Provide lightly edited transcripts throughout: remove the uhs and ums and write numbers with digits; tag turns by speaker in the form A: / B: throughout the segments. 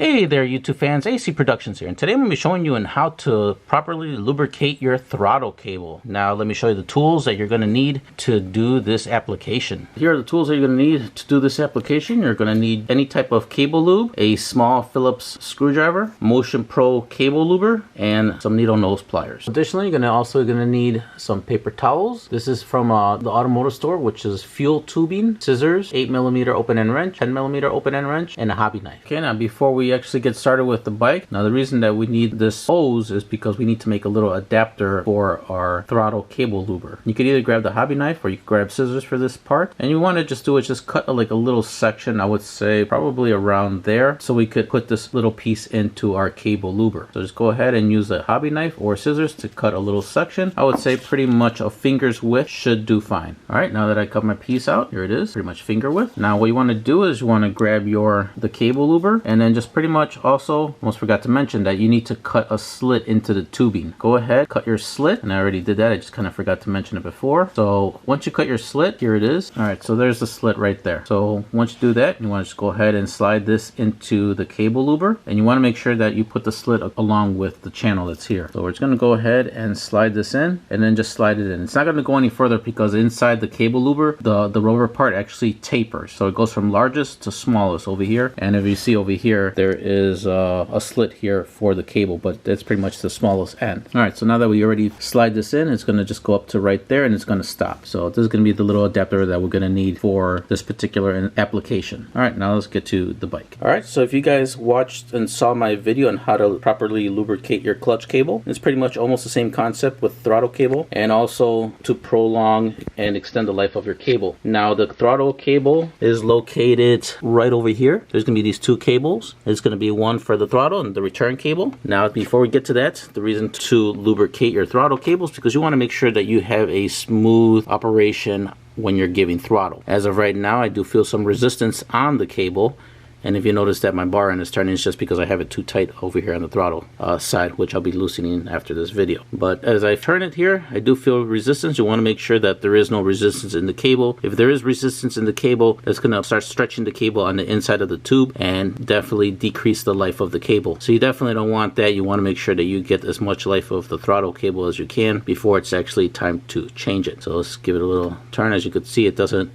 A: Hey there YouTube fans, AC Productions here, and today I'm going to be showing you on how to properly lubricate your throttle cable. Now let me show you the tools that you're going to need to do this application. Here are the tools that you're going to need to do this application. You're going to need any type of cable lube, a small Phillips screwdriver, Motion Pro cable luber, and some needle nose pliers. Additionally, you're also going to need some paper towels. This is from the automotive store, which is fuel tubing, scissors, 8mm open end wrench, 10mm open end wrench, and a hobby knife. Okay, now before we actually get started with the bike, now the reason that we need this hose is because we need to make a little adapter for our throttle cable luber. You could either grab the hobby knife or you could grab scissors for this part, and you want to just do is just cut like a little section, I would say probably around there, so we could put this little piece into our cable luber. So just go ahead and use a hobby knife or scissors to cut a little section. I would say pretty much a finger's width should do fine. Alright, now that I cut my piece out, here it is, pretty much finger width. Now what you want to do is you want to grab the cable luber, and then just pretty much also, almost forgot to mention that you need to cut a slit into the tubing. Go ahead, cut your slit, and I already did that, I just kind of forgot to mention it before. So once you cut your slit, here it is. Alright, so there's the slit right there. So once you do that, you want to just go ahead and slide this into the cable luber, and you want to make sure that you put the slit along with the channel that's here. So we're just going to go ahead and slide this in, and then just slide it in. It's not going to go any further because inside the cable luber, the rubber part actually tapers. So it goes from largest to smallest over here, and if you see over here, there is a slit here for the cable, but that's pretty much the smallest end. Alright, so now that we already slide this in, it's going to just go up to right there, and it's going to stop. So this is going to be the little adapter that we're going to need for this particular application. Alright, now let's get to the bike. Alright, so if you guys watched and saw my video on how to properly lubricate your clutch cable, it's pretty much almost the same concept with throttle cable, and also to prolong and extend the life of your cable. Now the throttle cable is located right over here. There's going to be these two cables. It's going to be one for the throttle and the return cable. Now before we get to that, the reason to lubricate your throttle cable is because you want to make sure that you have a smooth operation when you're giving throttle. As of right now, I do feel some resistance on the cable, and if you notice that my bar end is turning, it's just because I have it too tight over here on the throttle side, which I'll be loosening after this video. But as I turn it here, I do feel resistance. You want to make sure that there is no resistance in the cable. If there is resistance in the cable, it's going to start stretching the cable on the inside of the tube and definitely decrease the life of the cable. So you definitely don't want that. You want to make sure that you get as much life of the throttle cable as you can before it's actually time to change it. So let's give it a little turn. As you can see, it doesn't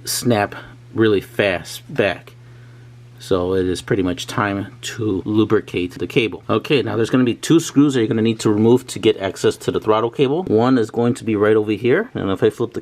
A: snap really fast back. So it is pretty much time to lubricate the cable. Okay, now there's going to be two screws that you're going to need to remove to get access to the throttle cable. One is going to be right over here, and if I flip the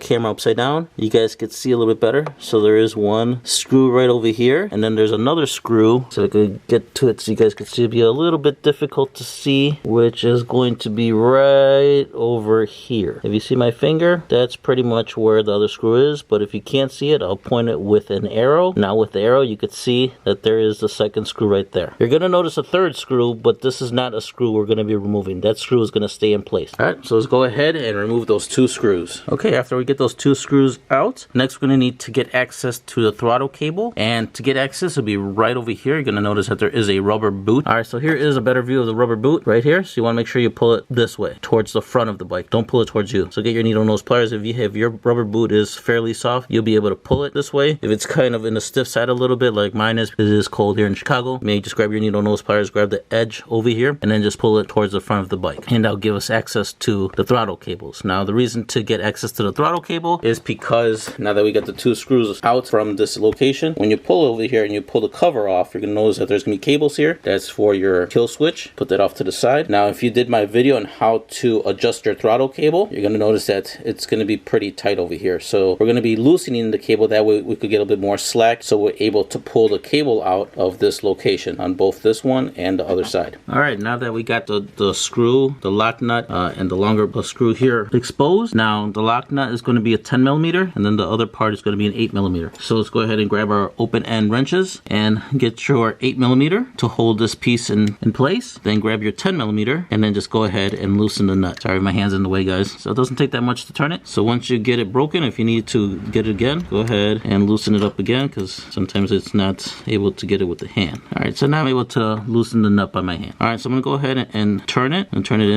A: camera upside down, you guys can see a little bit better. So there is one screw right over here, and then there's another screw, so I could get to it so you guys can see. It'll be a little bit difficult to see, which is going to be right over here. If you see my finger, that's pretty much where the other screw is, but if you can't see it, I'll point it with an arrow. Now with the arrow, you could see that there is the second screw right there. You're going to notice a third screw, but this is not a screw we're going to be removing. That screw is going to stay in place. Alright, so let's go ahead and remove those two screws. Okay, after we get those two screws out, next we're going to need to get access to the throttle cable, and to get access it'll be right over here. You're going to notice that there is a rubber boot. Alright, so here is a better view of the rubber boot right here. So you want to make sure you pull it this way, towards the front of the bike. Don't pull it towards you. So get your needle nose pliers. If your rubber boot is fairly soft, you'll be able to pull it this way. If it's kind of in the stiff side a little bit, like mine is, it is cold here in Chicago, maybe just grab your needle nose pliers, grab the edge over here, and then just pull it towards the front of the bike, and that'll give us access to the throttle cables. Now the reason to get access to the throttle cable is because now that we got the two screws out from this location, when you pull over here and you pull the cover off, you're going to notice that there's going to be cables here. That's for your kill switch. Put that off to the side. Now if you did my video on how to adjust your throttle cable, you're going to notice that it's going to be pretty tight over here. So we're going to be loosening the cable, that way we could get a bit more slack, so we're able to pull the cable out of this location on both this one and the other side. Alright, now that we got the screw, the lock nut, and the longer screw here exposed, now the lock nut is going to be a 10mm, and then the other part is going to be an 8mm. So let's go ahead and grab our open end wrenches and get your 8mm to hold this piece in place. Then grab your 10mm and then just go ahead and loosen the nut. Sorry, my hand's in the way, guys. So it doesn't take that much to turn it. So once you get it broken, if you need to get it again, go ahead and loosen it up again, because sometimes it's not not able to get it with the hand. All right, so now I'm able to loosen the nut by my hand. All right, so I'm gonna go ahead and turn it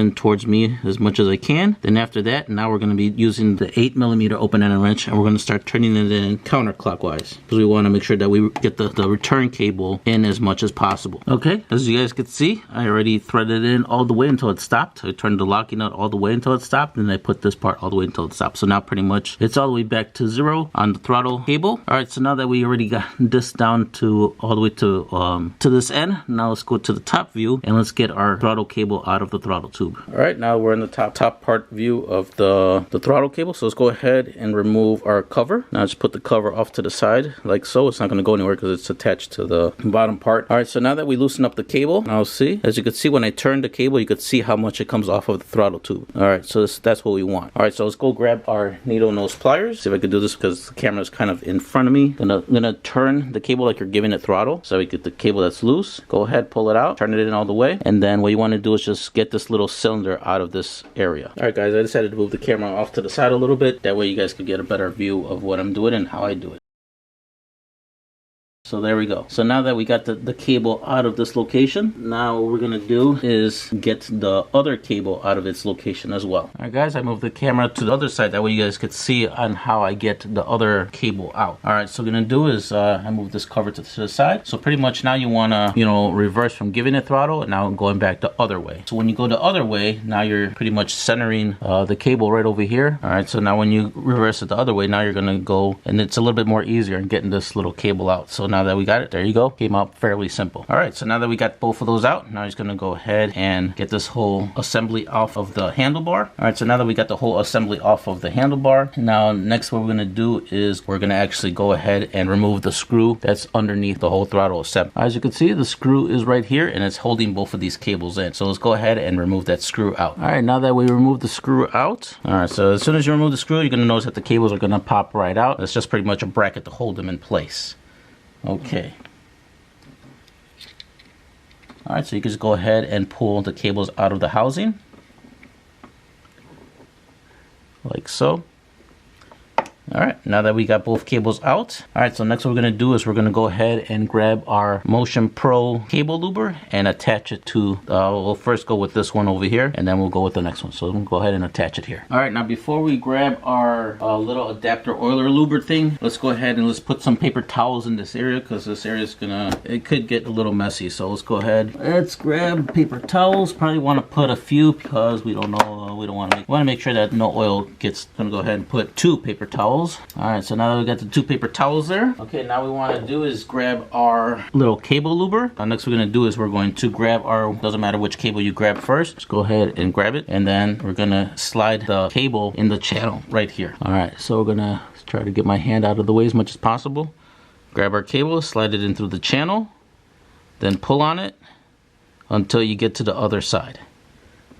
A: in towards me as much as I can. Then after that, now we're gonna be using the 8mm open-ended wrench, and we're gonna start turning it in counterclockwise because we want to make sure that we get the return cable in as much as possible. Okay, as you guys can see, I already threaded it in all the way until it stopped. I turned the locking nut all the way until it stopped, and I put this part all the way until it stopped. So now pretty much it's all the way back to 0 on the throttle cable. All right, so now that we already got this down to all the way to this end, now let's go to the top view and let's get our throttle cable out of the throttle tube. All right, now we're in the top part view of the throttle cable. So let's go ahead and remove our cover. Now just put the cover off to the side like so. It's not going to go anywhere because it's attached to the bottom part. All right, so now that we loosen up the cable, now see, as you can see, when I turn the cable, you could see how much it comes off of the throttle tube. All right, so that's what we want. All right, so let's go grab our needle nose pliers. See if I can do this because the camera is kind of in front of me. I'm gonna turn the cable like you're giving it throttle, so we get the cable that's loose. Go ahead, pull it out, turn it in all the way, and then what you want to do is just get this little cylinder out of this area. All right, guys, I decided to move the camera off to the side a little bit. That way you guys can get a better view of what I'm doing and how I do it. So there we go. So now that we got the cable out of this location, now what we're gonna do is get the other cable out of its location as well. All right, guys, I moved the camera to the other side. That way you guys could see on how I get the other cable out. All right, so what we're gonna do is I move this cover to the side. So pretty much now you wanna, reverse from giving it throttle and now going back the other way. So when you go the other way, now you're pretty much centering the cable right over here. All right, so now when you reverse it the other way, now you're gonna go, and it's a little bit more easier in getting this little cable out. So now that we got it, there you go, came out fairly simple. All right, so now that we got both of those out, now I'm just gonna go ahead and get this whole assembly off of the handlebar. All right, so now that we got the whole assembly off of the handlebar, now next what we're gonna do is we're gonna actually go ahead and remove the screw that's underneath the whole throttle assembly. As you can see, the screw is right here and it's holding both of these cables in. So let's go ahead and remove that screw out. All right, now that we remove the screw out, all right, so as soon as you remove the screw, you're gonna notice that the cables are gonna pop right out. It's just pretty much a bracket to hold them in place. Okay. All right, so you can just go ahead and pull the cables out of the housing, like so. All right, now that we got both cables out, all right, so next what we're gonna do is we're gonna go ahead and grab our Motion Pro cable luber and attach it to, we'll first go with this one over here, and then we'll go with the next one. So we'll go ahead and attach it here. All right, now before we grab our little adapter oiler luber thing, let's go ahead and let's put some paper towels in this area because this area is it could get a little messy. So let's go ahead, let's grab paper towels. Probably want to put a few because we don't know, we want to make sure that no oil gets, gonna go ahead and put 2 paper towels. All right, so now that we got the 2 paper towels there, okay, now we want to do is grab our little cable luber. Next we're going to do is we're going to grab our, doesn't matter which cable you grab first, just go ahead and grab it, and then we're going to slide the cable in the channel right here. All right, so we're going to try to get my hand out of the way as much as possible. Grab our cable, slide it in through the channel, then pull on it until you get to the other side.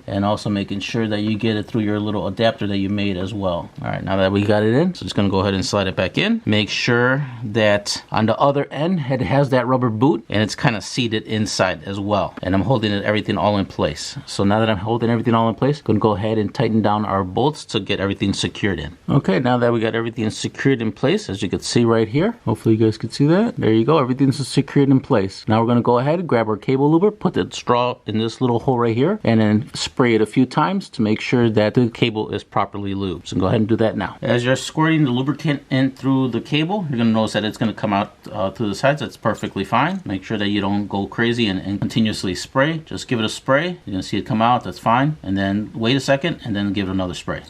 A: And also making sure that you get it through your little adapter that you made as well. All right, now that we got it in, so just gonna go ahead and slide it back in. Make sure that on the other end, it has that rubber boot and it's kind of seated inside as well. And I'm holding everything all in place. So now that I'm holding everything all in place, I'm gonna go ahead and tighten down our bolts to get everything secured in. Okay, now that we got everything secured in place, as you can see right here, hopefully you guys can see that. There you go, everything's secured in place. Now we're gonna go ahead and grab our cable luber, put the straw in this little hole right here, and then spray it a few times to make sure that the cable is properly lubed. So go ahead and do that now. As you're squirting the lubricant in through the cable, you're going to notice that it's going to come out through the sides. That's perfectly fine. Make sure that you don't go crazy and continuously spray. Just give it a spray. You're going to see it come out. That's fine. And then wait a second and then give it another spray.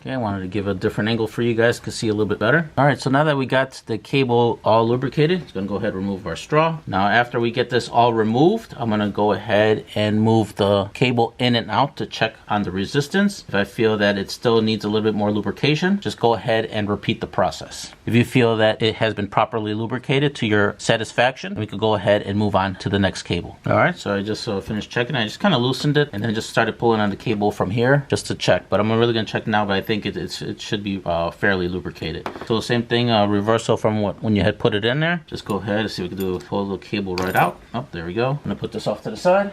A: Okay, I wanted to give a different angle for you guys to see a little bit better. All right, so now that we got the cable all lubricated, it's gonna go ahead and remove our straw. Now, after we get this all removed, I'm gonna go ahead and move the cable in and out to check on the resistance. If I feel that it still needs a little bit more lubrication, just go ahead and repeat the process. If you feel that it has been properly lubricated to your satisfaction, we could go ahead and move on to the next cable. All right, so I just finished checking. I just kind of loosened it and then just started pulling on the cable from here just to check. But I'm really gonna check now, but I think it should be fairly lubricated. So the same thing, reversal from when you had put it in there. Just go ahead and see if we can do pull the cable right out. Oh, there we go. I'm gonna put this off to the side.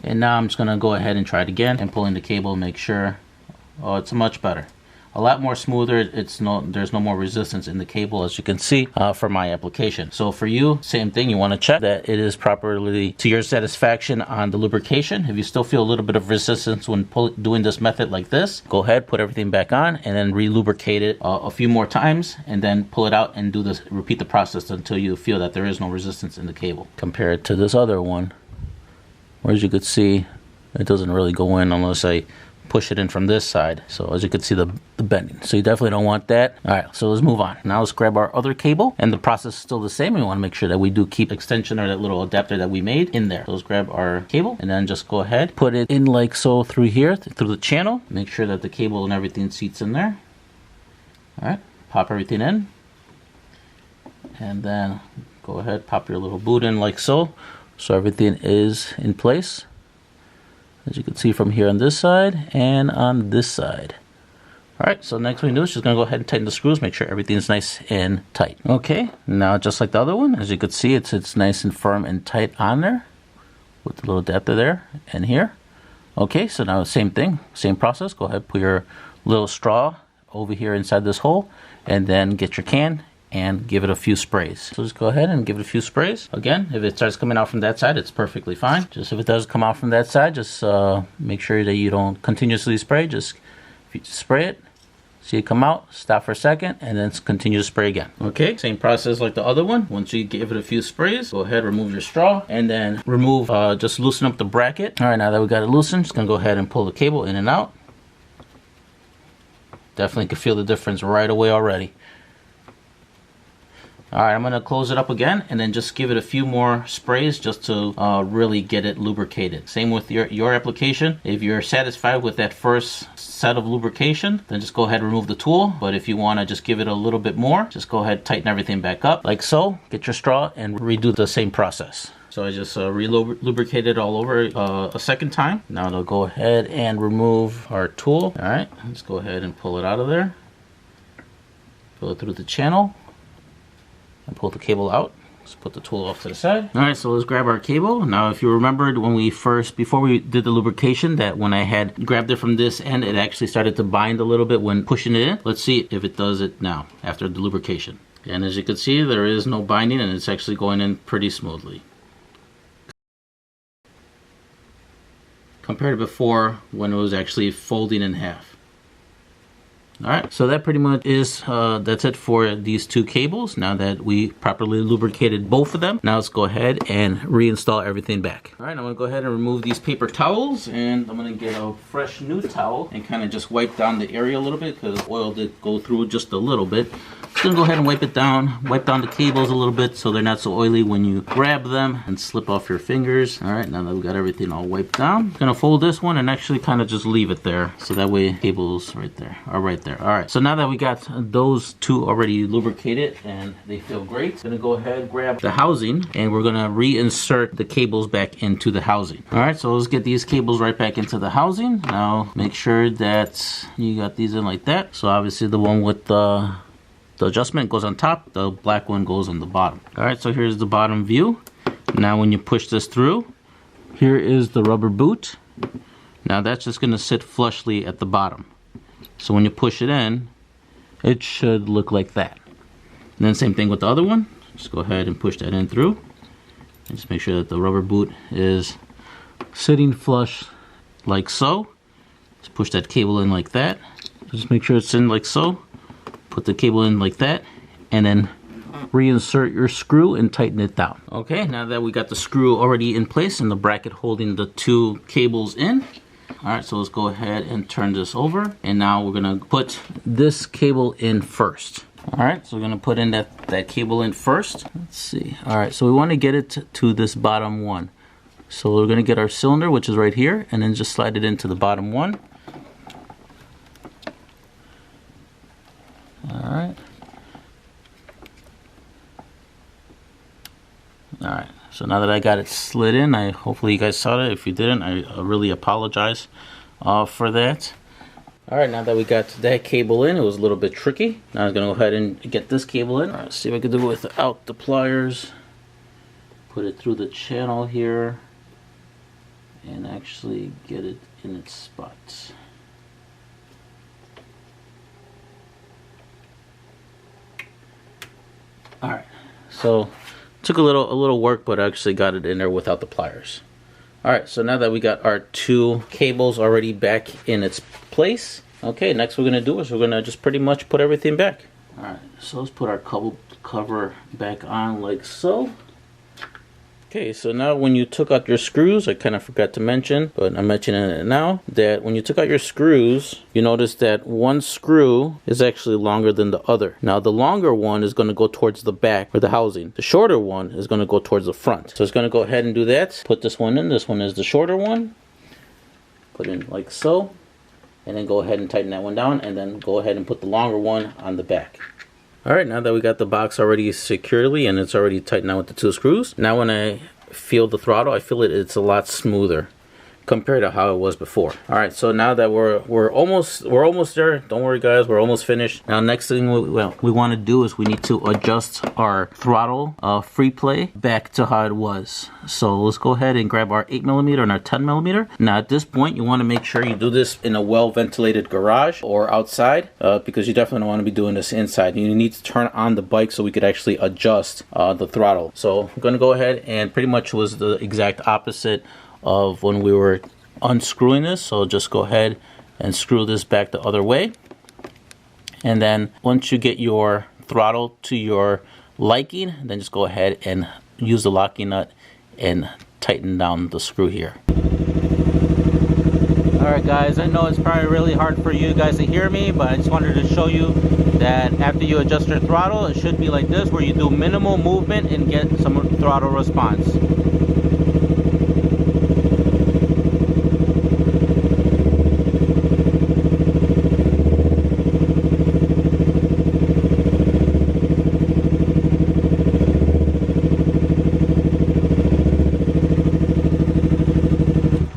A: And now I'm just gonna go ahead and try it again and pull in the cable and make sure. Oh, it's much better. a lot more smoother. There's no more resistance in the cable, as you can see for my application. So for you, same thing. You want to check that it is properly to your satisfaction on the lubrication. If you still feel a little bit of resistance when doing this method like this, go ahead, put everything back on, and then re-lubricate it a few more times, and then pull it out and do this. Repeat the process until you feel that there is no resistance in the cable. Compare it to this other one, where as you could see, it doesn't really go in unless I push it in from this side. So as you can see, the bending. So you definitely don't want that. All right, so let's move on. Now let's grab our other cable, and the process is still the same. We want to make sure that we do keep extension, or that little adapter that we made, in there. So let's grab our cable and then just go ahead, put it in like so through here, through the channel. Make sure that the cable and everything seats in there. All right, pop everything in, and then go ahead, pop your little boot in like so. So everything is in place, as you can see from here on this side and on this side. All right, so next we do is just gonna go ahead and tighten the screws, make sure everything's nice and tight. Okay, now just like the other one, as you can see, it's nice and firm and tight on there with the little adapter there and here. Okay, so now the same thing, same process. Go ahead, put your little straw over here inside this hole, and then get your can and give it a few sprays. So just go ahead and give it a few sprays. Again, if it starts coming out from that side, it's perfectly fine. Just if it does come out from that side, just make sure that you don't continuously spray. Just spray it, see it come out, stop for a second, and then continue to spray again. Okay, same process like the other one. Once you give it a few sprays, go ahead, remove your straw, and then remove, just loosen up the bracket. All right, now that we got it loosened, just gonna go ahead and pull the cable in and out. Definitely can feel the difference right away already. Alright, I'm going to close it up again, and then just give it a few more sprays just to really get it lubricated. Same with your application. If you're satisfied with that first set of lubrication, then just go ahead and remove the tool. But if you want to just give it a little bit more, just go ahead, tighten everything back up like so. Get your straw and redo the same process. So I just re-lubricated all over a second time. Now I'll go ahead and remove our tool. Alright, let's go ahead and pull it out of there. Pull it through the channel. And pull the cable out. Let's put the tool off to the side. Alright, so let's grab our cable. Now if you remembered when before we did the lubrication, that when I had grabbed it from this end, it actually started to bind a little bit when pushing it in. Let's see if it does it now after the lubrication. And as you can see, there is no binding, and it's actually going in pretty smoothly. Compared to before when it was actually folding in half. Alright, so that pretty much is, that's it for these two cables. Now that we properly lubricated both of them, now let's go ahead and reinstall everything back. Alright, I'm going to go ahead and remove these paper towels, and I'm going to get a fresh new towel and kind of just wipe down the area a little bit, because oil did go through just a little bit. Just going to go ahead and wipe down the cables a little bit so they're not so oily when you grab them and slip off your fingers. Alright, now that we got everything all wiped down, I'm going to fold this one and actually kind of just leave it there, so that way cables are right there. Alright, so now that we got those two already lubricated and they feel great, I'm going to go ahead and grab the housing, and we're going to reinsert the cables back into the housing. Alright, so let's get these cables right back into the housing. Now make sure that you got these in like that. So obviously the one with the adjustment goes on top, the black one goes on the bottom. Alright, so here's the bottom view. Now when you push this through, here is the rubber boot. Now that's just going to sit flushly at the bottom. So when you push it in, it should look like that. And then same thing with the other one. Just go ahead and push that in through. And just make sure that the rubber boot is sitting flush like so. Just push that cable in like that. Just make sure it's in like so. Put the cable in like that, and then reinsert your screw and tighten it down. Okay, now that we got the screw already in place and the bracket holding the two cables in, alright, so let's go ahead and turn this over, and now we're gonna put this cable in first. Alright, so we're gonna put in that cable in first. Let's see. Alright, so we want to get it to this bottom one. So we're gonna get our cylinder, which is right here, and then just slide it into the bottom one. Alright. Alright, so now that I got it slid in, hopefully you guys saw it. If you didn't, I really apologize for that. Alright, now that we got that cable in, it was a little bit tricky. Now I'm going to go ahead and get this cable in. Alright, let's see if I can do it without the pliers. Put it through the channel here and actually get it in its spot. Alright, so took a little work, but I actually got it in there without the pliers. Alright, so now that we got our two cables already back in its place, okay, next we're going to do is we're going to just pretty much put everything back. Alright, so let's put our cover back on like so. Okay, so now when you took out your screws, I kind of forgot to mention, but I'm mentioning it now, that when you took out your screws, you notice that one screw is actually longer than the other. Now the longer one is going to go towards the back or the housing. The shorter one is going to go towards the front. So it's going to go ahead and do that. Put this one in. This one is the shorter one. Put it in like so. And then go ahead and tighten that one down, and then go ahead and put the longer one on the back. Alright, now that we got the box already securely and it's already tightened out with the two screws, now when I feel the throttle, I feel it's a lot smoother compared to how it was before. Alright, so now that we're almost there, don't worry guys, we're almost finished. Now next thing we want to do is we need to adjust our throttle free play back to how it was. So let's go ahead and grab our 8mm and our 10mm. Now at this point you want to make sure you do this in a well ventilated garage or outside, because you definitely don't want to be doing this inside. You need to turn on the bike so we could actually adjust the throttle. So I'm going to go ahead and pretty much was the exact opposite of when we were unscrewing this. So just go ahead and screw this back the other way, and then once you get your throttle to your liking, then just go ahead and use the locking nut and tighten down the screw here. Alright guys, I know it's probably really hard for you guys to hear me, but I just wanted to show you that after you adjust your throttle, it should be like this, where you do minimal movement and get some throttle response.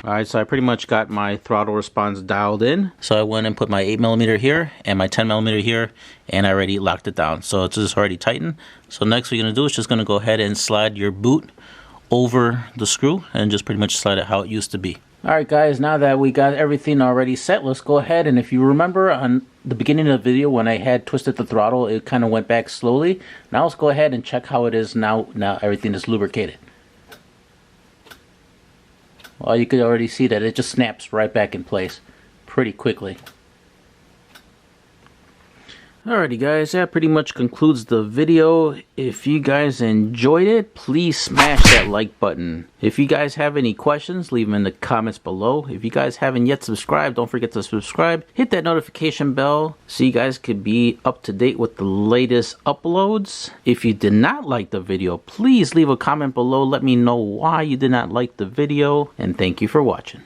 A: Alright, so I pretty much got my throttle response dialed in. So I went and put my 8mm here and my 10mm here, and I already locked it down. So it's just already tightened. So next what you're going to do is just going to go ahead and slide your boot over the screw and just pretty much slide it how it used to be. Alright guys, now that we got everything already set, let's go ahead, and if you remember on the beginning of the video when I had twisted the throttle, it kind of went back slowly. Now let's go ahead and check how it is now everything is lubricated. Well, you could already see that it just snaps right back in place pretty quickly. Alrighty guys, that pretty much concludes the video. If you guys enjoyed it, please smash that like button. If you guys have any questions, leave them in the comments below. If you guys haven't yet subscribed, don't forget to subscribe. Hit that notification bell so you guys could be up to date with the latest uploads. If you did not like the video, please leave a comment below. Let me know why you did not like the video, and thank you for watching.